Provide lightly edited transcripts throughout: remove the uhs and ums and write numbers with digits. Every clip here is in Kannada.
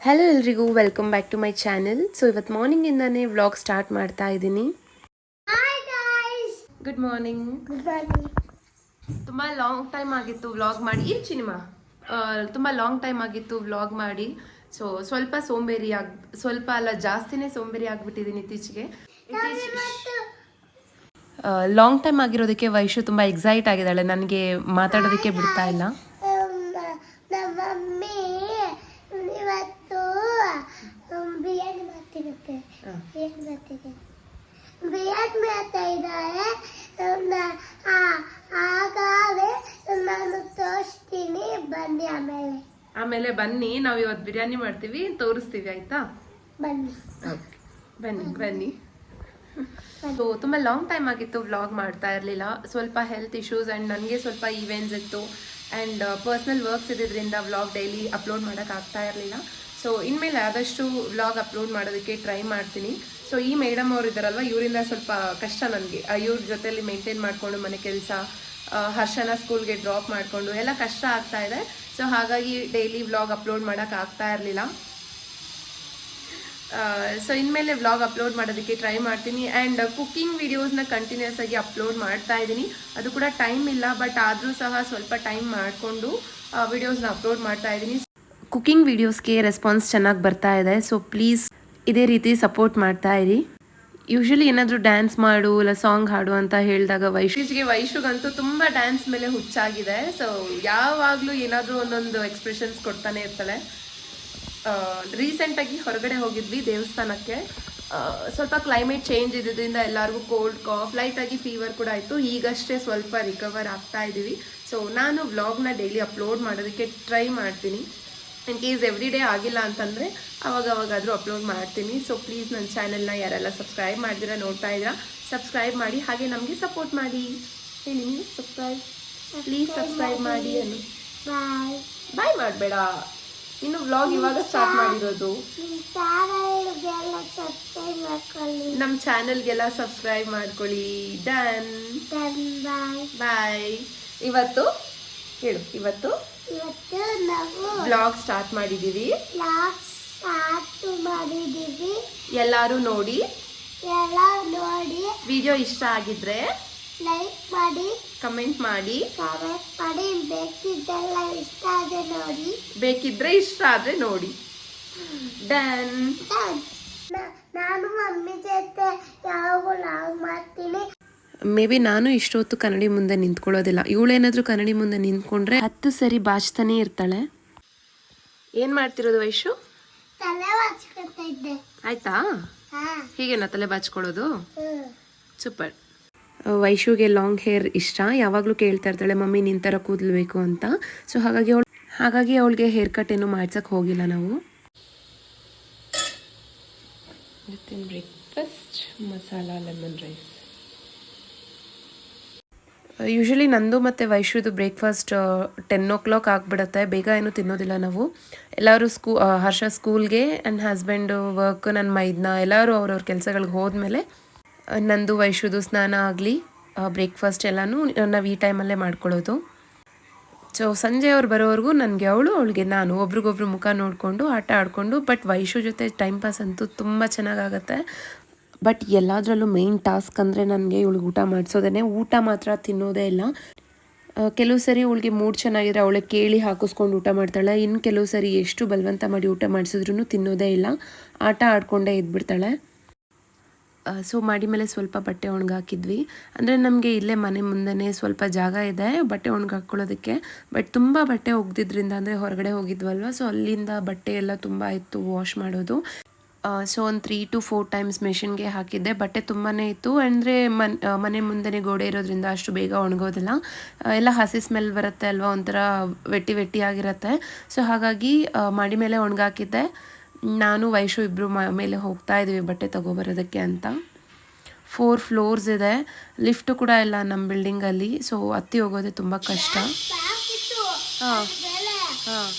ಹಲೋ ಎಲ್ರಿಗೂ welcome back to my channel. So ಇವತ್ತು ಮಾರ್ನಿಂಗಿಂದಾನೇ ವ್ಲಾಗ್ ಸ್ಟಾರ್ಟ್ ಮಾಡ್ತಾ ಇದ್ದೀನಿ. Good morning. ತುಂಬ ಲಾಂಗ್ ಟೈಮ್ ಆಗಿತ್ತು ವ್ಲಾಗ್ ಮಾಡಿ. ಚಿನಿಮಾ ತುಂಬ ಲಾಂಗ್ ಟೈಮ್ ಆಗಿತ್ತು ವ್ಲಾಗ್ ಮಾಡಿ. ಸೊ ಸ್ವಲ್ಪ ಅಲ್ಲ ಜಾಸ್ತಿನೇ ಸೋಂಬೇರಿ ಆಗಿಬಿಟ್ಟಿದ್ದೀನಿ ಇತ್ತೀಚೆಗೆ. ಲಾಂಗ್ ಟೈಮ್ ಆಗಿರೋದಕ್ಕೆ ವೈಶು ತುಂಬ ಎಕ್ಸೈಟ್ ಆಗಿದ್ದಾಳೆ, ನನಗೆ ಮಾತಾಡೋದಕ್ಕೆ ಬಿಡ್ತಾ ಇಲ್ಲ. ಬಿರಿಯಾನಿ ಮಾಡ್ತಾ ಇದ್ದಾರೆ. ಹಾಗಾದ್ರೆ ನಾನು ತೋರಿಸ್ತೀನಿ, ಬನ್ನಿ. ಆಮೇಲೆ ಬನ್ನಿ, ನಾವು ಇವತ್ತು ಬಿರಿಯಾನಿ ಮಾಡ್ತೀವಿ, ತೋರಿಸ್ತೀವಿ, ಆಯ್ತಾ? ಬನ್ನಿ ಬನ್ನಿ ಬನ್ನಿ. ಸೊ ತುಂಬ ಲಾಂಗ್ ಟೈಮ್ ಆಗಿತ್ತು ವ್ಲಾಗ್ ಮಾಡ್ತಾ ಇರಲಿಲ್ಲ. ಸ್ವಲ್ಪ ಹೆಲ್ತ್ ಇಶ್ಯೂಸ್ ಆ್ಯಂಡ್ ನನಗೆ ಸ್ವಲ್ಪ ಈವೆಂಟ್ಸ್ ಇತ್ತು ಆ್ಯಂಡ್ ಪರ್ಸ್ನಲ್ ವರ್ಕ್ಸ್ ಇದ್ದಿದ್ದರಿಂದ ವ್ಲಾಗ್ ಡೈಲಿ ಅಪ್ಲೋಡ್ ಮಾಡೋಕ್ಕಾಗ್ತಾ ಇರಲಿಲ್ಲ. ಸೊ ಇನ್ಮೇಲೆ ಆದಷ್ಟು ವ್ಲಾಗ್ ಅಪ್ಲೋಡ್ ಮಾಡೋದಕ್ಕೆ ಟ್ರೈ ಮಾಡ್ತೀನಿ. ಸೊ ಈ ಮೇಡಮ್ ಅವರು ಇದ್ದಾರಲ್ವ, ಇವರಿಂದ ಸ್ವಲ್ಪ ಕಷ್ಟ ನನಗೆ. ಇವ್ರ ಜೊತೆಯಲ್ಲಿ ಮೇಂಟೈನ್ ಮಾಡಿಕೊಂಡು ಮನೆ ಕೆಲಸ, ಹರ್ಷನ ಸ್ಕೂಲ್ಗೆ ಡ್ರಾಪ್ ಮಾಡಿಕೊಂಡು ಎಲ್ಲ ಕಷ್ಟ ಆಗ್ತಾ ಇದೆ. ಸೊ ಹಾಗಾಗಿ ಡೈಲಿ ವ್ಲಾಗ್ ಅಪ್ಲೋಡ್ ಮಾಡೋಕ್ಕಾಗ್ತಾ ಇರಲಿಲ್ಲ. ಸೊ ಇನ್ಮೇಲೆ ವ್ಲಾಗ್ ಅಪ್ಲೋಡ್ ಮಾಡೋದಕ್ಕೆ ಟ್ರೈ ಮಾಡ್ತೀನಿ. ಆ್ಯಂಡ್ ಕುಕ್ಕಿಂಗ್ ವೀಡಿಯೋಸ್ನ ಕಂಟಿನ್ಯೂಸ್ ಆಗಿ ಅಪ್ಲೋಡ್ ಮಾಡ್ತಾ ಇದ್ದೀನಿ. ಅದು ಕೂಡ ಟೈಮ್ ಇಲ್ಲ, ಬಟ್ ಆದರೂ ಸಹ ಸ್ವಲ್ಪ ಟೈಮ್ ಮಾಡಿಕೊಂಡು ವಿಡಿಯೋಸ್ನ ಅಪ್ಲೋಡ್ ಮಾಡ್ತಾ ಇದ್ದೀನಿ. ಕುಕ್ಕಿಂಗ್ ವೀಡಿಯೋಸ್ಗೆ ರೆಸ್ಪಾನ್ಸ್ ಚೆನ್ನಾಗಿ ಬರ್ತಾ ಇದೆ. ಸೊ ಪ್ಲೀಸ್ ಇದೇ ರೀತಿ ಸಪೋರ್ಟ್ ಮಾಡ್ತಾ ಇರಿ. ಯೂಶ್ವಲಿ ಏನಾದರೂ ಡ್ಯಾನ್ಸ್ ಮಾಡು ಇಲ್ಲ ಸಾಂಗ್ ಹಾಡು ಅಂತ ಹೇಳಿದಾಗ ವೈಶುಗಂತೂ ತುಂಬ ಡ್ಯಾನ್ಸ್ ಮೇಲೆ ಹುಚ್ಚಾಗಿದೆ. ಸೊ ಯಾವಾಗಲೂ ಏನಾದರೂ ಒಂದೊಂದು ಎಕ್ಸ್ಪ್ರೆಷನ್ಸ್ ಕೊಡ್ತಾನೆ ಇರ್ತಾಳೆ. ರೀಸೆಂಟಾಗಿ ಹೊರಗಡೆ ಹೋಗಿದ್ವಿ ದೇವಸ್ಥಾನಕ್ಕೆ. ಸ್ವಲ್ಪ ಕ್ಲೈಮೇಟ್ ಚೇಂಜ್ ಇದ್ದಿದ್ದರಿಂದ ಎಲ್ಲರಿಗೂ ಕೋಲ್ಡ್ ಕಾಫ್, ಲೈಟಾಗಿ ಫೀವರ್ ಕೂಡ ಆಯಿತು. ಈಗಷ್ಟೇ ಸ್ವಲ್ಪ ರಿಕವರ್ ಆಗ್ತಾ ಇದ್ದೀವಿ. ಸೊ ನಾನು ವ್ಲಾಗ್ನ ಡೈಲಿ ಅಪ್ಲೋಡ್ ಮಾಡೋದಕ್ಕೆ ಟ್ರೈ ಮಾಡ್ತೀನಿ. ಇನ್ ಕೇಸ್ ಎವ್ರಿ ಡೇ ಆಗಿಲ್ಲ ಅಂತಂದರೆ ಅವಾಗಾದರೂ ಅಪ್ಲೋಡ್ ಮಾಡ್ತೀನಿ. ಸೊ ಪ್ಲೀಸ್ ನನ್ನ ಚಾನೆಲ್ನ ಯಾರೆಲ್ಲ ಸಬ್ಸ್ಕ್ರೈಬ್ ಮಾಡಿದಿರ ನೋಡ್ತಾ ಇದ್ದೀರಾ, ಸಬ್ಸ್ಕ್ರೈಬ್ ಮಾಡಿ, ಹಾಗೆ ನಮಗೆ ಸಪೋರ್ಟ್ ಮಾಡಿ. ಹೇಳಿ ಪ್ಲೀಸ್ ಸಬ್ಸ್ಕ್ರೈಬ್ ಮಾಡಿ ಅನ್ನು. ಬಾಯ್ ಮಾಡಬೇಡ, ಇನ್ನು ವ್ಲಾಗ್ ಇವಾಗ ಸ್ಟಾರ್ಟ್ ಮಾಡಿರೋದು. ನಮ್ಮ ಚಾನೆಲ್ಗೆಲ್ಲ ಸಬ್ಸ್ಕ್ರೈಬ್ ಮಾಡ್ಕೊಳ್ಳಿ. ಡನ್. ಬಾಯ್. ಇವತ್ತು ನಾವು ವ್ಲಾಗ್ ಸ್ಟಾರ್ಟ್ ಮಾಡಿದ್ದೀವಿ. ಎಲ್ಲರೂ ನೋಡಿ. ವಿಡಿಯೋ ಇಷ್ಟ ಆಗಿದ್ರೆ ಲೈಕ್ ಮಾಡಿ, ಕಮೆಂಟ್ ಮಾಡಿ. ಬೇಕಿದ್ರೆ ಇಷ್ಟ ಆದ್ರೆ ನೋಡಿ. ಡನ್. ನಾನು ಮಮ್ಮಿ ಜೊತೆ ಯಾವಾಗ ಲಾಗ್ ಮಾಡ್ತೀನಿ. ಮೇ ಬಿ ನಾನು ಇಷ್ಟೊತ್ತು ಕನ್ನಡಿ ಮುಂದೆ ನಿಂತ್ಕೊಳ್ಳೋದಿಲ್ಲ. ಇವಳೇನಾದ್ರೂ ಕನ್ನಡಿ ಮುಂದೆ ನಿಂತ್ಕೊಂಡ್ರೆ 10 ಸರಿ ಬಾಚ್ತಾನೆ ಇರ್ತಾಳೆ. ಏನ್ ಮಾಡ್ತಿರೋದು ವೈಶು? ತಲೆ ಬಾಚ್ಕೊಳ್ತಾ ಇದ್ದೆ. ಆಯ್ತಾ? ಹೀಗೇನಾ ತಲೆ ಬಾಚ್ಕೊಳ್ಳೋದು? ಸೂಪರ್. ವೈಶುಗೆ ಲಾಂಗ್ ಹೇರ್ ಇಷ್ಟ. ಯಾವಾಗಲೂ ಕೇಳ್ತಾ ಇರ್ತಾಳೆ ಮಮ್ಮಿ ನಿನ್ ಥರ ಕೂದಲ್ಬೇಕು ಅಂತ. ಸೊ ಹಾಗಾಗಿ ಅವಳಿಗೆ ಹೇರ್ ಕಟ್ ಏನು ಮಾಡ್ಸಕ್ಕೆ ಹೋಗಿಲ್ಲ ನಾವು. Breakfast masala lemon rice. Usually ನಂದು ಮತ್ತು ವೈಶುದು ಬ್ರೇಕ್ಫಾಸ್ಟ್ 10 o'clock ಆಗಿಬಿಡುತ್ತೆ. ಬೇಗ ಏನು ತಿನ್ನೋದಿಲ್ಲ ನಾವು. ಎಲ್ಲರೂ ಹರ್ಷ ಸ್ಕೂಲ್ಗೆ, ನನ್ನ ಹಸ್ಬೆಂಡು ವರ್ಕ್, ನನ್ನ ಮೈದ್ನ ಎಲ್ಲರೂ ಅವ್ರವ್ರ ಕೆಲಸಗಳಿಗೆ ಹೋದ್ಮೇಲೆ ನಂದು ವೈಶುದು ಸ್ನಾನ ಆಗಲಿ, ಬ್ರೇಕ್ಫಾಸ್ಟ್ ಎಲ್ಲನೂ ನಾವು ಈ ಟೈಮಲ್ಲೇ ಮಾಡ್ಕೊಳ್ಳೋದು. ಸೊ ಸಂಜೆ ಅವ್ರು ಬರೋವರೆಗೂ ನನಗೆ ಅವಳಿಗೆ ನಾನು ಒಬ್ರಿಗೊಬ್ರು ಮುಖ ನೋಡಿಕೊಂಡು ಆಟ ಆಡಿಕೊಂಡು. ಬಟ್ ವೈಶು ಜೊತೆ ಟೈಮ್ ಪಾಸ್ ಅಂತೂ ತುಂಬ ಚೆನ್ನಾಗಾಗತ್ತೆ. ಬಟ್ ಎಲ್ಲದರಲ್ಲೂ ಮೇಯ್ನ್ ಟಾಸ್ಕ್ ಅಂದರೆ ನನಗೆ ಇವಳಿಗೆ ಊಟ ಮಾಡಿಸೋದೇ. ಊಟ ಮಾತ್ರ ತಿನ್ನೋದೇ ಇಲ್ಲ. ಕೆಲವು ಸರಿ ಅವಳಿಗೆ ಮೂಡ್ ಚೆನ್ನಾಗಿದ್ರೆ ಅವಳೆ ಕೇಳಿ ಹಾಕಿಸ್ಕೊಂಡು ಊಟ ಮಾಡ್ತಾಳೆ. ಇನ್ನು ಕೆಲವು ಸರಿ ಎಷ್ಟು ಬಲವಂತ ಮಾಡಿ ಊಟ ಮಾಡಿಸಿದ್ರೂ ತಿನ್ನೋದೇ ಇಲ್ಲ, ಆಟ ಆಡಿಕೊಂಡೇ ಇದ್ಬಿಡ್ತಾಳೆ. ಸೊ ಮಾಡಿ ಮೇಲೆ ಸ್ವಲ್ಪ ಬಟ್ಟೆ ಒಣಗಾಕಿದ್ವಿ. ಅಂದರೆ ನಮಗೆ ಇಲ್ಲೇ ಮನೆ ಮುಂದೆನೇ ಸ್ವಲ್ಪ ಜಾಗ ಇದೆ ಬಟ್ಟೆ ಒಣಗಾಕೊಳ್ಳೋದಕ್ಕೆ. ಬಟ್ ತುಂಬ ಬಟ್ಟೆ ಒಗ್ದಿದ್ರಿಂದ, ಅಂದರೆ ಹೊರಗಡೆ ಹೋಗಿದ್ವಲ್ವ, ಸೊ ಅಲ್ಲಿಂದ ಬಟ್ಟೆ ಎಲ್ಲ ತುಂಬ ಇತ್ತು ವಾಶ್ ಮಾಡೋದು. ಸೊ ಒಂದು 3 to 4 times ಮೆಷಿನ್ಗೆ ಹಾಕಿದ್ದೆ. ಬಟ್ಟೆ ತುಂಬಾ ಇತ್ತು. ಅಂದರೆ ಮನೆ ಮುಂದೆನೇ ಗೋಡೆ ಇರೋದ್ರಿಂದ ಅಷ್ಟು ಬೇಗ ಒಣಗೋದಿಲ್ಲ. ಎಲ್ಲ ಹಸಿ ಸ್ಮೆಲ್ ಬರುತ್ತೆ ಅಲ್ವಾ, ಒಂಥರ ವೆಟ್ಟಿ ಆಗಿರುತ್ತೆ. ಸೊ ಹಾಗಾಗಿ ಮಾಡಿ ಮೇಲೆ ಒಣಗಾಕಿದ್ದೆ. ನಾನು ವೈಶು ಇಬ್ಬರು ಮೇಲೆ ಹೋಗ್ತಾ ಇದ್ದೀವಿ ಬಟ್ಟೆ ತೊಗೊಬರೋದಕ್ಕೆ ಅಂತ. 4 floors ಇದೆ. ಲಿಫ್ಟು ಕೂಡ ಇಲ್ಲ ನಮ್ಮ ಬಿಲ್ಡಿಂಗಲ್ಲಿ. ಸೊ ಹತ್ತಿ ಹೋಗೋದೇ ತುಂಬ ಕಷ್ಟ. ಹಾಂ ಹಾಂ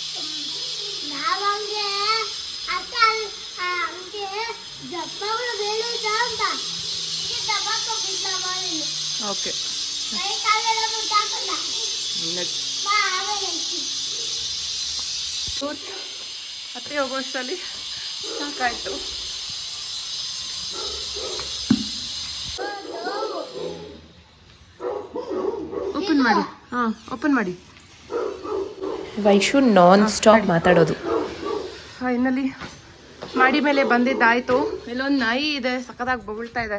ಓಕೆ. ಅತ್ತೆ ಹೋಗೋಷ್ಟರಲ್ಲಿ ಸಾಕಾಯಿತು. ಓಪನ್ ಮಾಡಿ. ಹಾಂ, ಓಪನ್ ಮಾಡಿ. ವೈಶು ನಾನ್ ಸ್ಟಾಪ್ ಮಾತಾಡೋದು. ಫೈನಲಿ ಮಾಡಿ ಮೇಲೆ ಬಂದಿದ್ದಾಯ್ತು. ಇಲ್ಲೊಂದು ನಾಯಿ ಇದೆ, ಸಖತ್ತಾಗಿ ಬೊಗಳ್ತಾ ಇದೆ.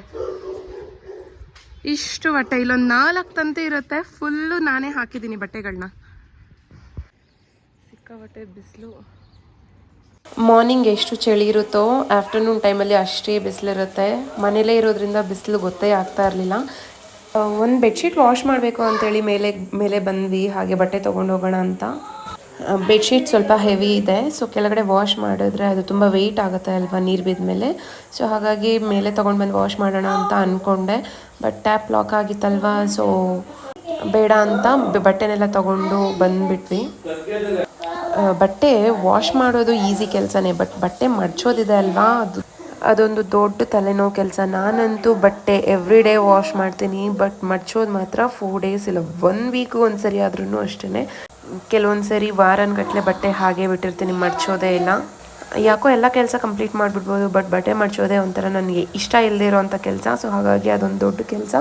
ಇಷ್ಟು ಬಟ್ಟೆ, ಇಲ್ಲೊಂದು 4 ತಂತಿ ಇರುತ್ತೆ. ಫುಲ್ಲು ನಾನೇ ಹಾಕಿದ್ದೀನಿ ಬಟ್ಟೆಗಳನ್ನ. ಸಿಕ್ಕಾಬಟ್ಟೆ ಬಿಸಿಲು. ಮಾರ್ನಿಂಗ್ ಎಷ್ಟು ಚಳಿ ಇರುತ್ತೋ ಆಫ್ಟರ್ನೂನ್ ಟೈಮಲ್ಲಿ ಅಷ್ಟೇ ಬಿಸಿಲಿರುತ್ತೆ. ಮನೇಲೇ ಇರೋದ್ರಿಂದ ಬಿಸಿಲು ಗೊತ್ತೇ ಆಗ್ತಾ ಇರಲಿಲ್ಲ. ಒಂದು ಬೆಡ್ಶೀಟ್ ವಾಶ್ ಮಾಡಬೇಕು ಅಂತೇಳಿ ಮೇಲೆ ಬಂದ್ವಿ, ಹಾಗೆ ಬಟ್ಟೆ ತೊಗೊಂಡು ಹೋಗೋಣ ಅಂತ. ಬೆಡ್ಶೀಟ್ ಸ್ವಲ್ಪ ಹೆವಿ ಇದೆ, ಸೊ ಕೆಳಗಡೆ ವಾಶ್ ಮಾಡಿದ್ರೆ ಅದು ತುಂಬ ವೆಯ್ಟ್ ಆಗುತ್ತೆ ಅಲ್ವಾ ನೀರು ಬಿದ್ದ ಮೇಲೆ. ಸೊ ಹಾಗಾಗಿ ಮೇಲೆ ತೊಗೊಂಡು ಬಂದು ವಾಶ್ ಮಾಡೋಣ ಅಂತ ಅಂದ್ಕೊಂಡೆ, ಬಟ್ ಟ್ಯಾಪ್ ಲಾಕ್ ಆಗಿತ್ತಲ್ವಾ, ಸೊ ಬೇಡ ಅಂತ ಬಟ್ಟೆನೆಲ್ಲ ತೊಗೊಂಡು ಬಂದುಬಿಟ್ವಿ. ಬಟ್ಟೆ ವಾಶ್ ಮಾಡೋದು ಈಸಿ ಕೆಲಸನೇ, ಬಟ್ ಬಟ್ಟೆ ಮಡ್ಚೋದಿದೆ ಅಲ್ವಾ, ಅದೊಂದು ದೊಡ್ಡ ತಲೆನೋವು ಕೆಲಸ. ನಾನಂತೂ ಬಟ್ಟೆ ಎವ್ರಿ ಡೇ ವಾಶ್ ಮಾಡ್ತೀನಿ, ಬಟ್ ಮಡ್ಚೋದು ಮಾತ್ರ 4 ಡೇಸ್ ಇಲ್ಲ 1 ವೀಕು ಒಂದ್ಸರಿ ಆದ್ರೂ ಅಷ್ಟೇ. ಕೆಲವೊಂದು ಸರಿ ವಾರನ್ಗಟ್ಟಲೆ ಬಟ್ಟೆ ಹಾಗೆ ಬಿಟ್ಟಿರ್ತೀನಿ, ಮಡ್ಚೋದೇ ಇಲ್ಲ. ಯಾಕೋ ಎಲ್ಲ ಕೆಲಸ ಕಂಪ್ಲೀಟ್ ಮಾಡಿಬಿಡ್ಬೋದು, ಬಟ್ ಬಟ್ಟೆ ಮಡ್ಚೋದೇ ಒಂಥರ ನನಗೆ ಇಷ್ಟ ಇಲ್ಲದೆ ಇರೋವಂಥ ಕೆಲಸ. ಸೊ ಹಾಗಾಗಿ ಅದೊಂದು ದೊಡ್ಡ ಕೆಲಸ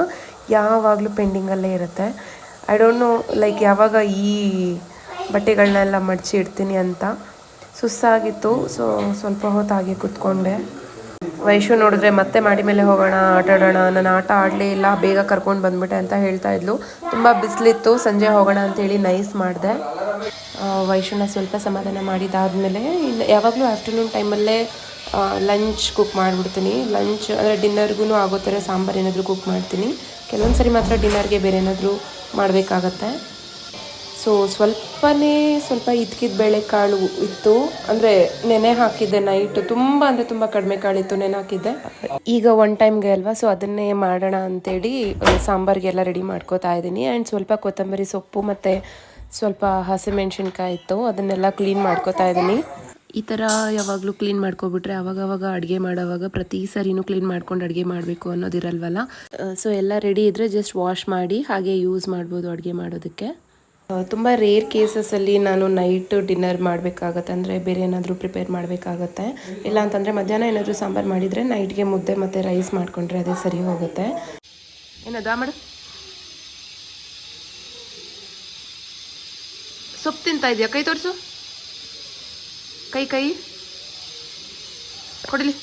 ಯಾವಾಗಲೂ ಪೆಂಡಿಂಗಲ್ಲೇ ಇರುತ್ತೆ. ಐ ಡೋಂಟ್ ನೋ ಲೈಕ್ ಯಾವಾಗ ಈ ಬಟ್ಟೆಗಳನ್ನೆಲ್ಲ ಮಡಚಿ ಇಡ್ತೀನಿ ಅಂತ. ಸುಸ್ತಾಗಿತ್ತು, ಸೊ ಸ್ವಲ್ಪ ಹೊತ್ತು ಹಾಗೆ ಕೂತ್ಕೊಂಡೆ. ವೈಶು ನೋಡಿದ್ರೆ ಮತ್ತೆ ಮಾಡಿ ಮೇಲೆ ಹೋಗೋಣ, ಆಟ ಆಡೋಣ. ನಾನು ಆಟ ಆಡಲೇ ಇಲ್ಲ, ಬೇಗ ಕರ್ಕೊಂಡು ಬಂದ್ಬಿಟ್ಟೆ ಅಂತ ಹೇಳ್ತಾ ಇದ್ಲು. ತುಂಬ ಬಿಸಿಲಿತ್ತು, ಸಂಜೆ ಹೋಗೋಣ ಅಂತೇಳಿ ನೈಸ್ ಮಾಡಿದೆ. ವೈಶುನ ಸ್ವಲ್ಪ ಸಮಾಧಾನ ಮಾಡಿದಾದ್ಮೇಲೆ ಇನ್ನು ಯಾವಾಗಲೂ ಆಫ್ಟರ್ನೂನ್ ಟೈಮಲ್ಲೇ ಲಂಚ್ ಕುಕ್ ಮಾಡಿಬಿಡ್ತೀನಿ. ಲಂಚ್ ಅಂದರೆ ಡಿನ್ನರ್ಗೂ ಆಗೋ ಥರ ಸಾಂಬಾರು ಏನಾದರೂ ಕುಕ್ ಮಾಡ್ತೀನಿ. ಕೆಲವೊಂದು ಸರಿ ಮಾತ್ರ ಡಿನ್ನರ್ಗೆ ಬೇರೆ ಏನಾದರೂ ಮಾಡಬೇಕಾಗತ್ತೆ. ಸೊ ಸ್ವಲ್ಪ ಇದ್ಕಿದ ಬೇಳೆಕಾಳು ಇತ್ತು, ಅಂದರೆ ನೆನೆ ಹಾಕಿದ್ದೆ ನೈಟ್. ತುಂಬ ಕಡಿಮೆ ಕಾಳಿತ್ತು, ನೆನೆ ಹಾಕಿದ್ದೆ. ಈಗ 1 ಟೈಮ್ಗೆ ಅಲ್ವಾ, ಸೊ ಅದನ್ನೇ ಮಾಡೋಣ ಅಂತೇಳಿ ಸಾಂಬಾರಿಗೆಲ್ಲ ರೆಡಿ ಮಾಡ್ಕೋತಾ ಇದ್ದೀನಿ. ಆ್ಯಂಡ್ ಸ್ವಲ್ಪ ಕೊತ್ತಂಬರಿ ಸೊಪ್ಪು ಮತ್ತು ಸ್ವಲ್ಪ ಹಸಿಮೆಣ್ಸಿನ್ಕಾಯಿ ಇತ್ತು, ಅದನ್ನೆಲ್ಲ ಕ್ಲೀನ್ ಮಾಡ್ಕೋತಾ ಇದ್ದೀನಿ. ಈ ಥರ ಯಾವಾಗಲೂ ಕ್ಲೀನ್ ಮಾಡ್ಕೊಬಿಟ್ರೆ ಆವಾಗವಾಗ ಅಡುಗೆ ಮಾಡೋವಾಗ ಪ್ರತಿ ಸರಿನೂ ಕ್ಲೀನ್ ಮಾಡ್ಕೊಂಡು ಅಡುಗೆ ಮಾಡಬೇಕು ಅನ್ನೋದಿರಲ್ವಲ್ಲ. ಸೊ ಎಲ್ಲ ರೆಡಿ ಇದ್ದರೆ ಜಸ್ಟ್ ವಾಶ್ ಮಾಡಿ ಹಾಗೆ ಯೂಸ್ ಮಾಡ್ಬೋದು ಅಡುಗೆ ಮಾಡೋದಕ್ಕೆ. ತುಂಬ ರೇರ್ ಕೇಸಸಲ್ಲಿ ನಾನು ನೈಟ್ ಡಿನ್ನರ್ ಮಾಡಬೇಕಾಗತ್ತೆ, ಅಂದರೆ ಬೇರೆ ಏನಾದರೂ ಪ್ರಿಪೇರ್ ಮಾಡಬೇಕಾಗತ್ತೆ. ಇಲ್ಲ ಅಂತಂದರೆ ಮಧ್ಯಾಹ್ನ ಏನಾದರೂ ಸಾಂಬಾರು ಮಾಡಿದರೆ ನೈಟ್ಗೆ ಮುದ್ದೆ ಮತ್ತು ರೈಸ್ ಮಾಡಿಕೊಂಡ್ರೆ ಅದೇ ಸರಿ ಹೋಗುತ್ತೆ. ಏನದಾ ಮಾಡು, ಸೊಪ್ಪು ತಿಂತಾ ಇದೆಯಾ? ಕೈ ತೋರಿಸು, ಕೈ ಕೊಡಲಿ.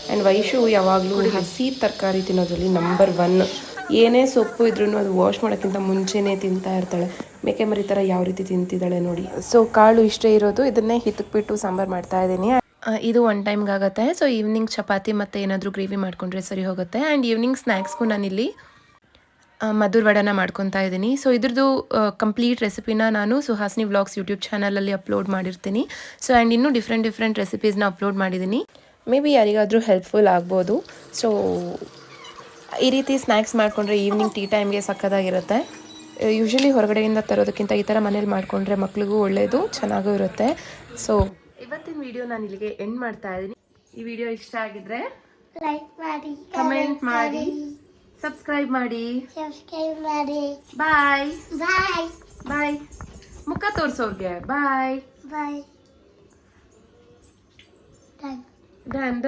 ಆ್ಯಂಡ್ ವೈಶು ಯಾವಾಗಲೂ ಹಸಿ ತರಕಾರಿ ತಿನ್ನೋದ್ರಲ್ಲಿ ನಂಬರ್ 1. ಏನೇ ಸೊಪ್ಪು ಇದ್ರೂ ಅದು ವಾಶ್ ಮಾಡೋಕ್ಕಿಂತ ಮುಂಚೆನೇ ತಿಂತಾ ಇರ್ತಾಳೆ. ಮೇಕೆ ಮರಿ ಥರ ಯಾವ ರೀತಿ ತಿಂತಿದ್ದಾಳೆ ನೋಡಿ. ಸೊ ಕಾಳು ಇಷ್ಟೇ ಇರೋದು, ಇದನ್ನೇ ಹಿತಕ್ಬಿಟ್ಟು ಸಾಂಬಾರು ಮಾಡ್ತಾ ಇದ್ದೀನಿ. ಇದು 1 ಟೈಮ್ಗೆ ಆಗುತ್ತೆ. ಸೊ ಈವ್ನಿಂಗ್ ಚಪಾತಿ ಮತ್ತು ಏನಾದರೂ ಗ್ರೇವಿ ಮಾಡಿಕೊಂಡ್ರೆ ಸರಿ ಹೋಗುತ್ತೆ. ಆ್ಯಂಡ್ ಈವ್ನಿಂಗ್ ಸ್ನ್ಯಾಕ್ಸ್ಗೂ ನಾನಿಲ್ಲಿ ಮಧುರ್ ವಡನ ಮಾಡ್ಕೊತಾ ಇದ್ದೀನಿ. ಸೊ ಇದ್ರದ್ದು ಕಂಪ್ಲೀಟ್ ರೆಸಿಪಿನ ನಾನು ಸುಹಾಸಿನಿ ವ್ಲಾಗ್ಸ್ ಯೂಟ್ಯೂಬ್ ಚಾನಲಲ್ಲಿ ಅಪ್ಲೋಡ್ ಮಾಡಿರ್ತೀನಿ. ಸೊ ಆ್ಯಂಡ್ ಇನ್ನೂ ಡಿಫ್ರೆಂಟ್ ರೆಸಿಪೀಸ್ನ ಅಪ್ಲೋಡ್ ಮಾಡಿದ್ದೀನಿ. ಮೇ ಬಿ ಯಾರಿಗಾದರೂ ಹೆಲ್ಪ್ಫುಲ್ ಆಗ್ಬೋದು. ಸೊ ಈ ರೀತಿ ಸ್ನ್ಯಾಕ್ಸ್ ಮಾಡಿಕೊಂಡ್ರೆ ಈವ್ನಿಂಗ್ ಟೀ ಟೈಮ್ಗೆ ಸಕ್ಕತ್ತಾಗಿರುತ್ತೆ. ಯೂಶ್ವಲಿ ಹೊರಗಡೆಯಿಂದ ತರೋದಕ್ಕಿಂತ ಈ ಥರ ಮನೇಲಿ ಮಾಡಿಕೊಂಡ್ರೆ ಮಕ್ಳಿಗೂ ಒಳ್ಳೆಯದು, ಚೆನ್ನಾಗೂ ಇರುತ್ತೆ. ಸೊ ಇವತ್ತಿನ ವಿಡಿಯೋ ನಾನು ಇಲ್ಲಿಗೆ ಎಂಡ್ ಮಾಡ್ತಾ ಇದ್ದೀನಿ. ಈ ವಿಡಿಯೋ ಇಷ್ಟ ಆಗಿದ್ರೆ ಲೈಕ್ ಮಾಡಿ, ಕಮೆಂಟ್ ಮಾಡಿ, ಸಬ್ಸ್ಕ್ರೈಬ್ ಮಾಡಿ. ಬಾಯ್. ಮುಖ ತೋರಿಸೋರ್ಗೆ ಬಾಯ್. ಡನ್.